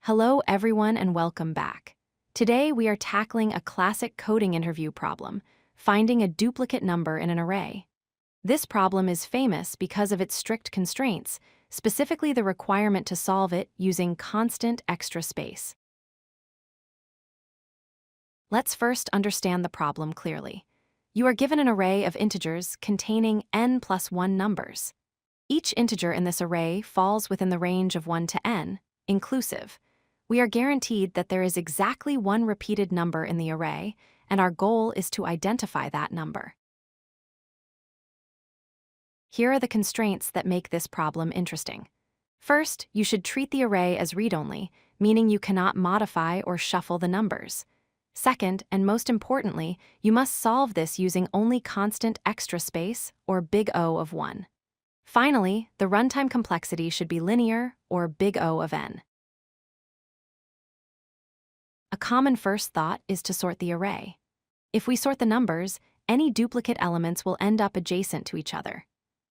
Hello everyone and welcome back. Today we are tackling a classic coding interview problem, finding a duplicate number in an array. This problem is famous because of its strict constraints, specifically the requirement to solve it using constant extra space. Let's first understand the problem clearly. You are given an array of integers containing n+1 numbers. Each integer in this array falls within the range of 1 to n, inclusive. We are guaranteed that there is exactly one repeated number in the array, and our goal is to identify that number. Here are the constraints that make this problem interesting. First, you should treat the array as read-only, meaning you cannot modify or shuffle the numbers. Second, and most importantly, you must solve this using only constant extra space, or big O of 1. Finally, the runtime complexity should be linear, or big O of n. A common first thought is to sort the array. If we sort the numbers, any duplicate elements will end up adjacent to each other.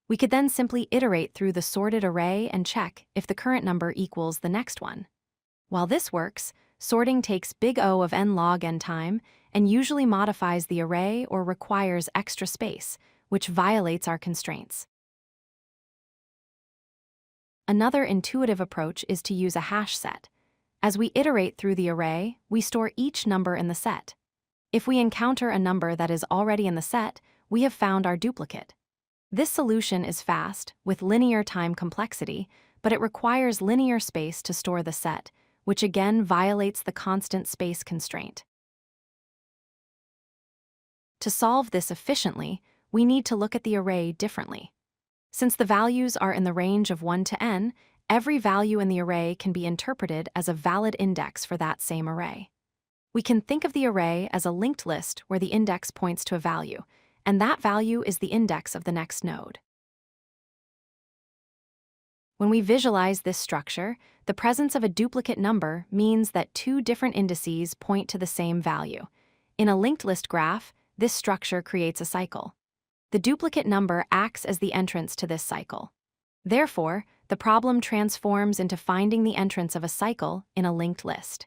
We could then simply iterate through the sorted array and check if the current number equals the next one. While this works, sorting takes big O of n log n time and usually modifies the array or requires extra space, which violates our constraints. Another intuitive approach is to use a hash set. As we iterate through the array, we store each number in the set. If we encounter a number that is already in the set, we have found our duplicate. This solution is fast, with linear time complexity, but it requires linear space to store the set, which again violates the constant space constraint. To solve this efficiently, we need to look at the array differently. Since the values are in the range of 1 to n, every value in the array can be interpreted as a valid index for that same array. We can think of the array as a linked list where the index points to a value, and that value is the index of the next node. When we visualize this structure, the presence of a duplicate number means that two different indices point to the same value. In a linked list graph, this structure creates a cycle. The duplicate number acts as the entrance to this cycle. Therefore, the problem transforms into finding the entrance of a cycle in a linked list.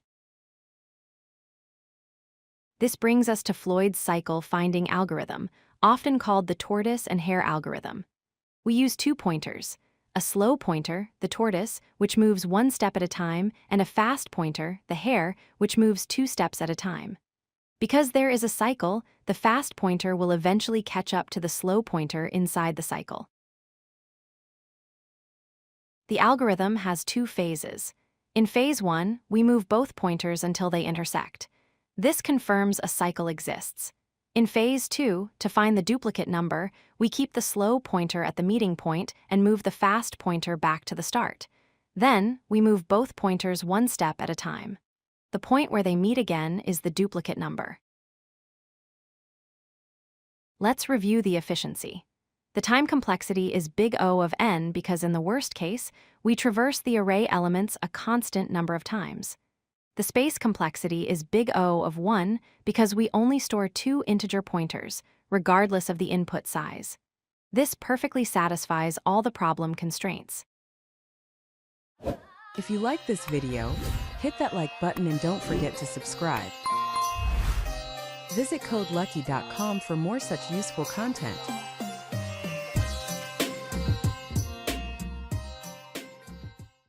This brings us to Floyd's cycle finding algorithm, often called the Tortoise and Hare algorithm. We use two pointers, a slow pointer, the tortoise, which moves one step at a time, and a fast pointer, the hare, which moves 2 steps at a time. Because there is a cycle, the fast pointer will eventually catch up to the slow pointer inside the cycle. The algorithm has 2 phases. In phase 1, we move both pointers until they intersect. This confirms a cycle exists. In phase 2, to find the duplicate number, we keep the slow pointer at the meeting point and move the fast pointer back to the start. Then, we move both pointers 1 step at a time. The point where they meet again is the duplicate number. Let's review the efficiency. The time complexity is big O of n because in the worst case, we traverse the array elements a constant number of times. The space complexity is big O of 1 because we only store 2 integer pointers, regardless of the input size. This perfectly satisfies all the problem constraints. If you like this video, hit that like button and don't forget to subscribe. Visit codelucky.com for more such useful content.